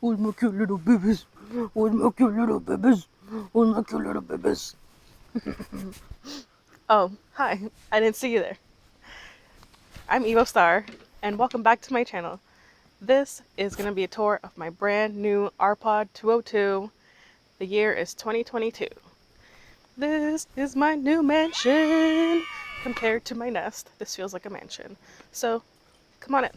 Where's my cute little babies? Where's my cute little babies? Where's my cute little babies? Oh, hi. I didn't see you there. I'm Evo Star, and welcome back to my channel. This is going to be a tour of my brand new ARPod 202. The year is 2022. This is my new mansion. Compared to my nest, this feels like a mansion. So, come on in.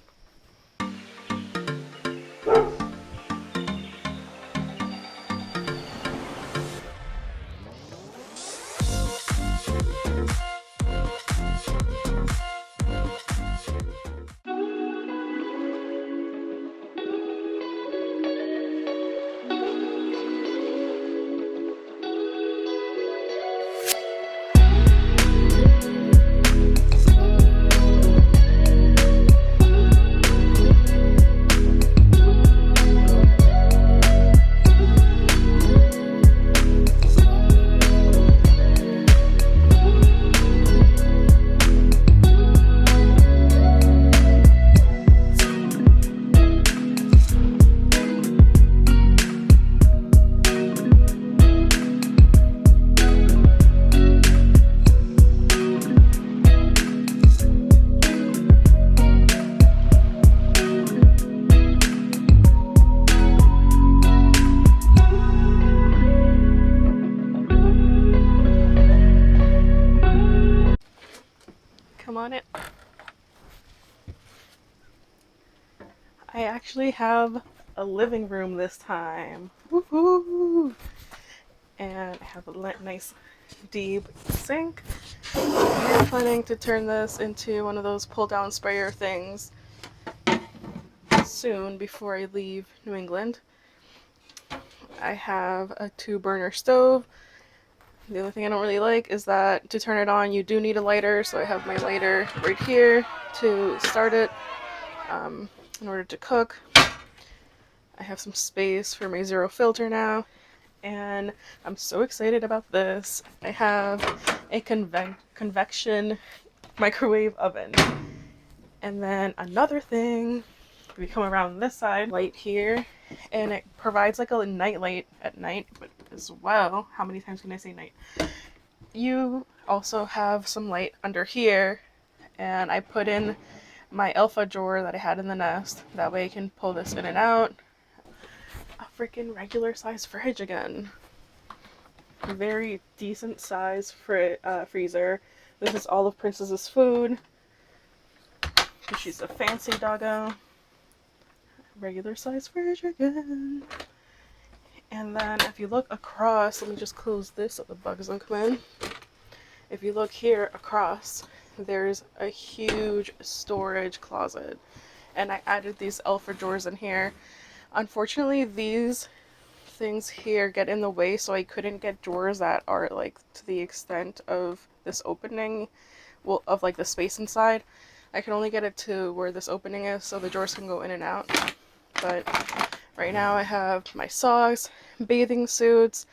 Come on in. I actually have a living room this time. Woohoo! And I have a nice deep sink. I'm planning to turn this into one of those pull-down sprayer things soon before I leave New England. I have a 2-burner stove. The only thing I don't really like is that to turn it on you do need a lighter, so I have my lighter right here to start it in order to cook. I have some space for my zero filter now, and I'm so excited about this. I have a convection microwave oven. And then another thing, we come around this side, light here, and it provides like a night light at night, but as well, how many times can I say night? You also have some light under here, and I put in my Elfa drawer that I had in the nest. That way I can pull this in and out. A freaking regular size fridge again. A very decent size freezer. This is all of Princess's food. She's a fancy doggo. Regular size fridge again. And then if you look across, let me just close this so the bugs don't come in. If you look here across, there's a huge storage closet. And I added these Elfa drawers in here. Unfortunately, these things here get in the way, so I couldn't get drawers that are like to the extent of this opening, well, of like the space inside. I can only get it to where this opening is so the drawers can go in and out. But right now I have my socks, bathing suits,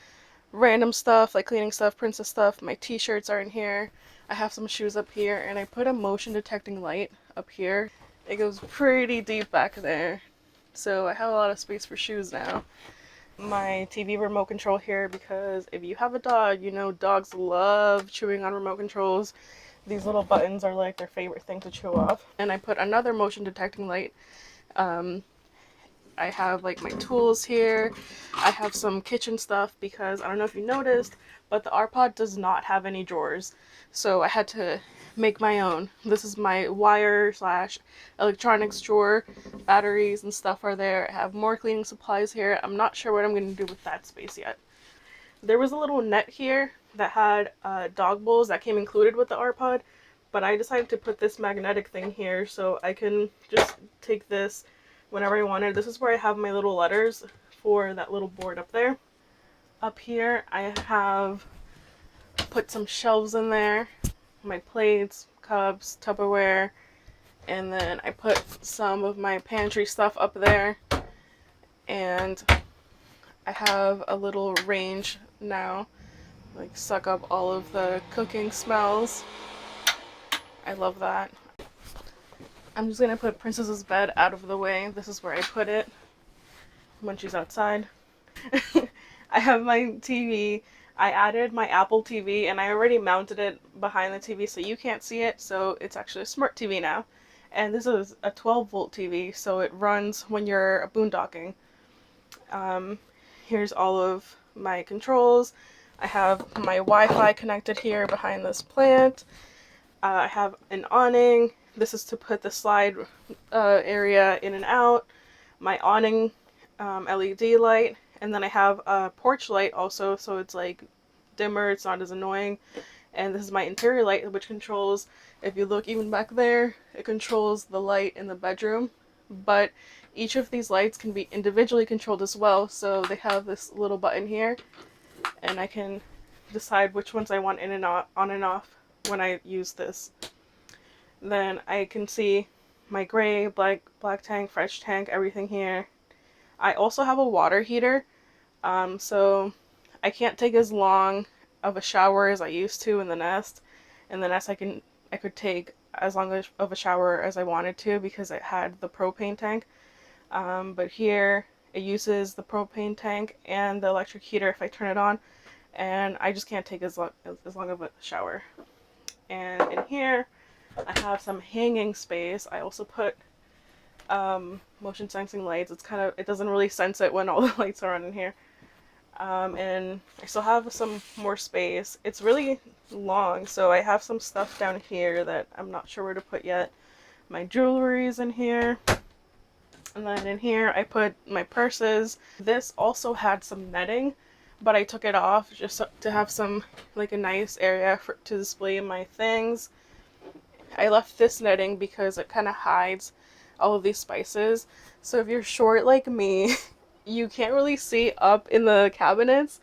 random stuff like cleaning stuff, princess stuff. My t-shirts are in here. I have some shoes up here, and I put a motion detecting light up here. It goes pretty deep back there. So I have a lot of space for shoes now. My TV remote control here, because if you have a dog, you know dogs love chewing on remote controls. These little buttons are like their favorite thing to chew off. And I put another motion detecting light. I have like my tools here. I have some kitchen stuff because I don't know if you noticed, but the ARPod does not have any drawers. So I had to make my own. This is my wire / electronics drawer. Batteries and stuff are there. I have more cleaning supplies here. I'm not sure what I'm going to do with that space yet. There was a little net here that had dog bowls that came included with the ARPod, but I decided to put this magnetic thing here so I can just take this whenever I wanted. This is where I have my little letters for that little board up there. Up here I have put some shelves in there, my plates, cups, Tupperware, and then I put some of my pantry stuff up there, and I have a little range now, like suck up all of the cooking smells. I love that. I'm just gonna put Princess's bed out of the way. This is where I put it. when she's outside. I have my TV. I added my Apple TV and I already mounted it behind the TV so you can't see it, so it's actually a smart TV now. And this is a 12-volt TV, so it runs when you're boondocking. Um, Here's all of my controls. I have my Wi-Fi connected here behind this plant. I have an awning. This is to put the slide area in and out. My awning LED light, and then I have a porch light also, so it's like dimmer, it's not as annoying. And this is my interior light, which controls, if you look even back there, it controls the light in the bedroom. But each of these lights can be individually controlled as well, so they have this little button here, and I can decide which ones I want in and on and off when I use this. Then I can see my gray, black tank, fresh tank, everything here. I also have a water heater, so I can't take as long of a shower as I used to in the Nest. In the Nest, I could take as long of a shower as I wanted to because it had the propane tank. But here it uses the propane tank and the electric heater if I turn it on, and I just can't take as long of a shower. And in here, I have some hanging space. I also put motion sensing lights. It doesn't really sense it when all the lights are on in here. And I still have some more space. It's really long, so I have some stuff down here that I'm not sure where to put yet. My jewelry's in here. And then in here I put my purses. This also had some netting, but I took it off just to have some, like, a nice area to display my things. I left this netting because it kind of hides all of these spices. So if you're short like me, you can't really see up in the cabinets.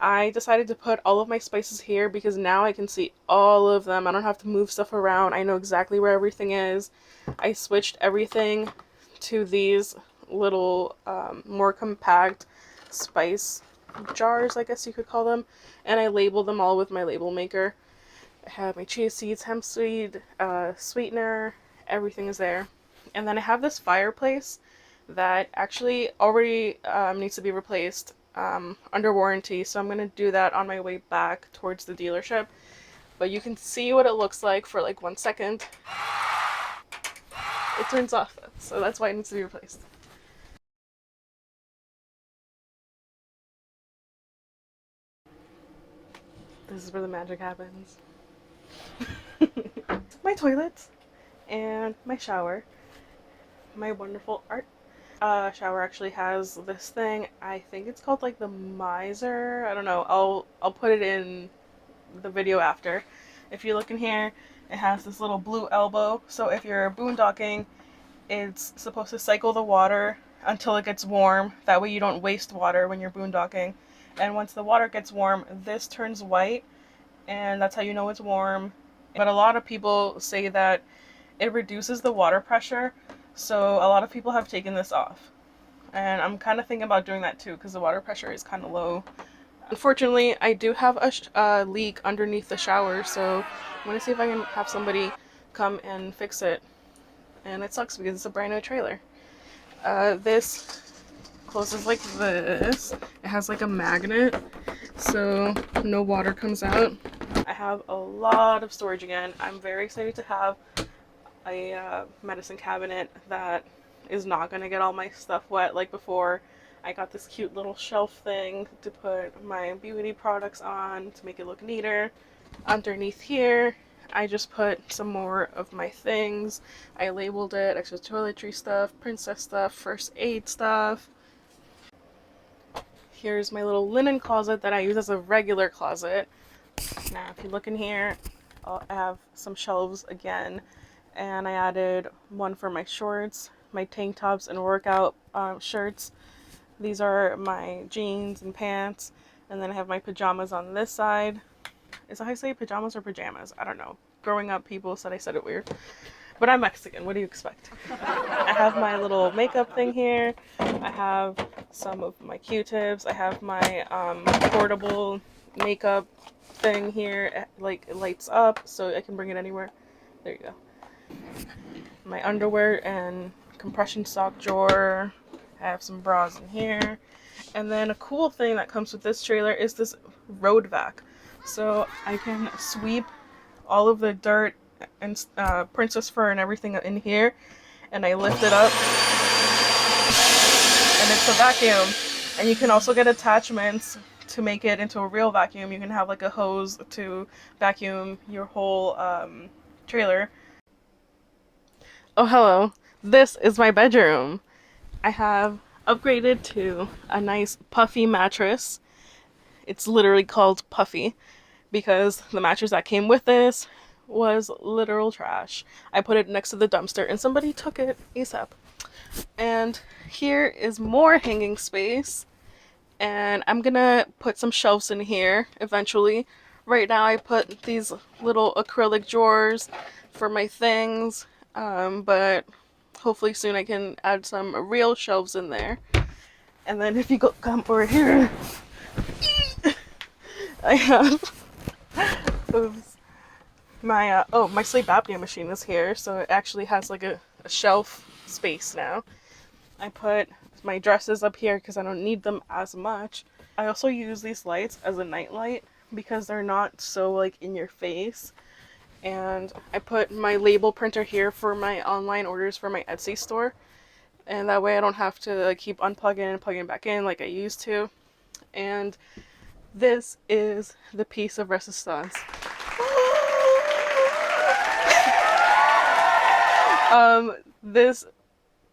I decided to put all of my spices here because now I can see all of them. I don't have to move stuff around. I know exactly where everything is. I switched everything to these little more compact spice jars, I guess you could call them, and I labeled them all with my label maker. I have my chia seeds, hemp seed, sweetener, everything is there. And then I have this fireplace that actually already needs to be replaced under warranty, so I'm going to do that on my way back towards the dealership. But you can see what it looks like for like 1 second. It turns off, so that's why it needs to be replaced. This is where the magic happens. My toilet and my shower. My wonderful art shower actually has this thing. I think it's called like the Miser. I don't know. I'll put it in the video after. If you look in here, it has this little blue elbow. So if you're boondocking, it's supposed to cycle the water until it gets warm. That way you don't waste water when you're boondocking. And once the water gets warm, this turns white, and that's how you know it's warm. But a lot of people say that it reduces the water pressure, so a lot of people have taken this off. And I'm kind of thinking about doing that too because the water pressure is kind of low. Unfortunately, I do have a leak underneath the shower, so I'm going to see if I can have somebody come and fix it. And it sucks because it's a brand new trailer. This closes like this. It has like a magnet, so no water comes out. I have a lot of storage again. I'm very excited to have a medicine cabinet that is not going to get all my stuff wet like before. I got this cute little shelf thing to put my beauty products on to make it look neater. Underneath here, I just put some more of my things. I labeled it extra toiletry stuff, princess stuff, first aid stuff. Here's my little linen closet that I use as a regular closet. Now if you look in here, I have some shelves again, and I added one for my shorts, my tank tops, and workout shirts. These are my jeans and pants, and then I have my pajamas on this side. Is that how I say pajamas or pajamas? I don't know. Growing up, people said I said it weird. But I'm Mexican. What do you expect? I have my little makeup thing here. I have some of my Q-tips. I have my portable makeup thing here. Like, it lights up so I can bring it anywhere. There you go. My underwear and compression sock drawer. I I have some bras in here. And then a cool thing that comes with this trailer is this road vac. So I can sweep all of the dirt and princess fur and everything in here, and I lift it up, and it's a vacuum. And you can also get attachments to make it into a real vacuum. You can have like a hose to vacuum your whole trailer. Oh, hello. This is my bedroom. I have upgraded to a nice puffy mattress. It's literally called Puffy because the mattress that came with this was literal trash. I put it next to the dumpster and somebody took it ASAP. And here is more hanging space. And I'm gonna put some shelves in here eventually. Right now I put these little acrylic drawers for my things, but hopefully soon I can add some real shelves in there. And then if you come over here, I have my my sleep apnea machine is here, so it actually has like a shelf space now. I put my dresses up here because I don't need them as much. I also use these lights as a night light because they're not so like in your face. And I put my label printer here for my online orders for my Etsy store, and that way I don't have to like keep unplugging and plugging back in like I used to. And this is the piece of resistance. This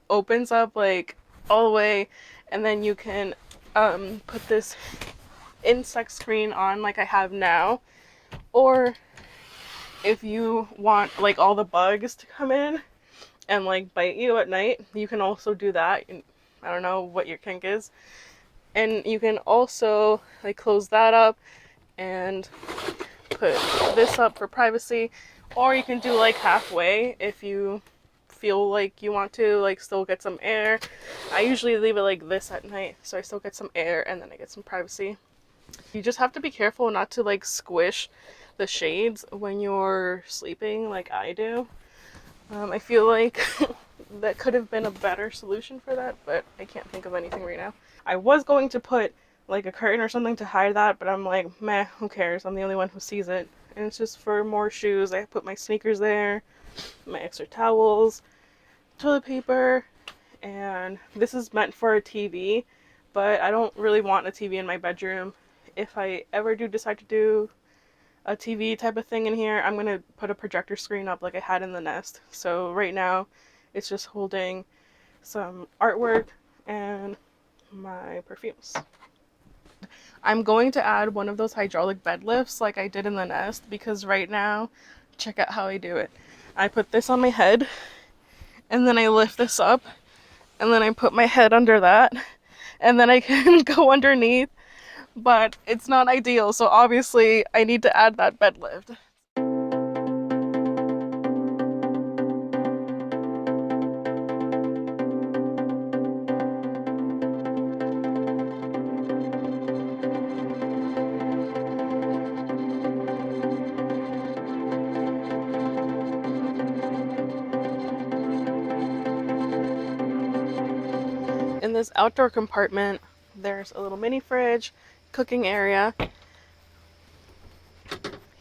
opens up like all the way, and then you can put this insect screen on like I have now, or if you want like all the bugs to come in and like bite you at night, you can also do that. I don't know what your kink is. And you can also like close that up and put this up for privacy, or you can do like halfway if you feel like you want to like still get some air. I usually leave it like this at night so I still get some air and then I get some privacy. You just have to be careful not to like squish the shades when you're sleeping like I do. I feel like that could have been a better solution for that, but I can't think of anything right now. I was going to put like a curtain or something to hide that, but I'm like, meh, who cares? I'm the only one who sees it. And it's just for more shoes. I put my sneakers there, my extra towels, toilet paper, and this is meant for a TV, but I don't really want a TV in my bedroom. If I ever do decide to do a TV type of thing in here, I'm gonna put a projector screen up like I had in the Nest. So right now it's just holding some artwork and my perfumes. I'm going to add one of those hydraulic bed lifts like I did in the Nest, because right now, check out how I do it. I put this on my head, and then I lift this up, and then I put my head under that, and then I can go underneath, but it's not ideal, so obviously I need to add that bed lift. In this outdoor compartment, there's a little mini fridge, cooking area.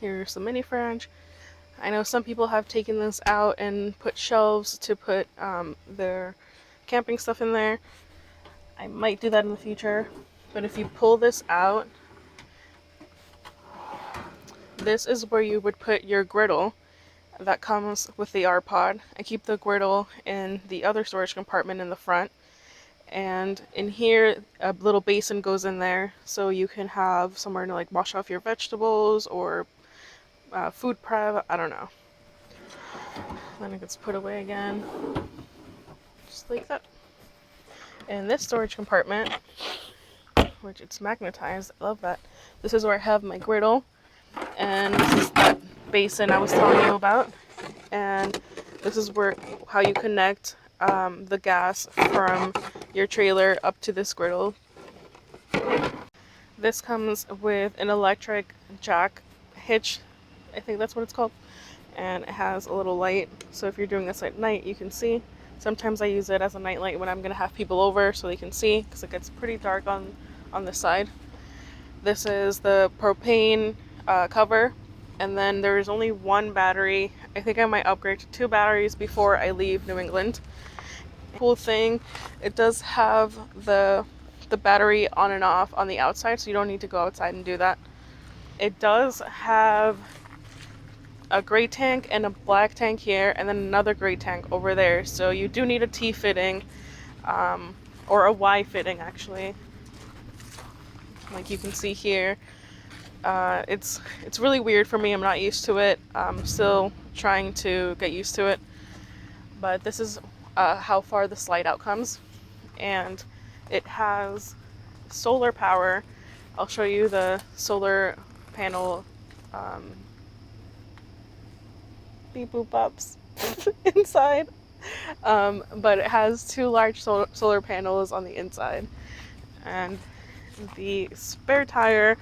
Here's the mini fridge. I know some people have taken this out and put shelves to put their camping stuff in there. I might do that in the future. But if you pull this out, this is where you would put your griddle that comes with the R-Pod. I keep the griddle in the other storage compartment in the front. And in here, a little basin goes in there, so you can have somewhere to like wash off your vegetables or food prep, I don't know. Then it gets put away again, just like that. In this storage compartment, which it's magnetized, I love that. This is where I have my griddle, and this is that basin I was telling you about. And this is where how you connect the gas from your trailer up to this griddle. This comes with an electric jack hitch, I think that's what it's called, and it has a little light, so if you're doing this at night you can see. Sometimes I use it as a nightlight when I'm gonna have people over so they can see, because it gets pretty dark on this side. This is the propane cover, and then there's only one battery. I think I might upgrade to 2 batteries before I leave New England. Cool thing, it does have the battery on and off on the outside, so you don't need to go outside and do that. It does have a gray tank and a black tank here, and then another gray tank over there. So you do need a T fitting, or a Y fitting actually. Like you can see here, it's really weird for me. I'm not used to it. I'm still trying to get used to it. But this is how far the slide out comes, and it has solar power. I'll show you the solar panel beep boop ups inside, but it has 2 large solar panels on the inside. And the spare tire,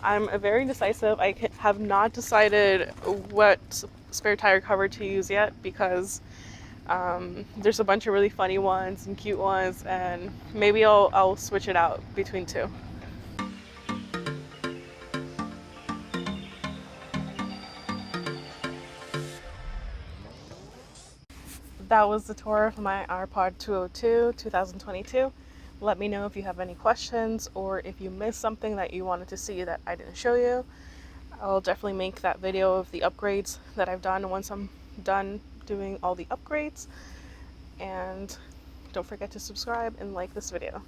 I'm very indecisive. I have not decided what spare tire cover to use yet, because there's a bunch of really funny ones and cute ones, and maybe I'll switch it out between 2. That was the tour of my AirPod 202 2022. Let me know if you have any questions, or if you missed something that you wanted to see that I didn't show you. I'll definitely make that video of the upgrades that I've done once I'm done doing all the upgrades. And don't forget to subscribe and like this video.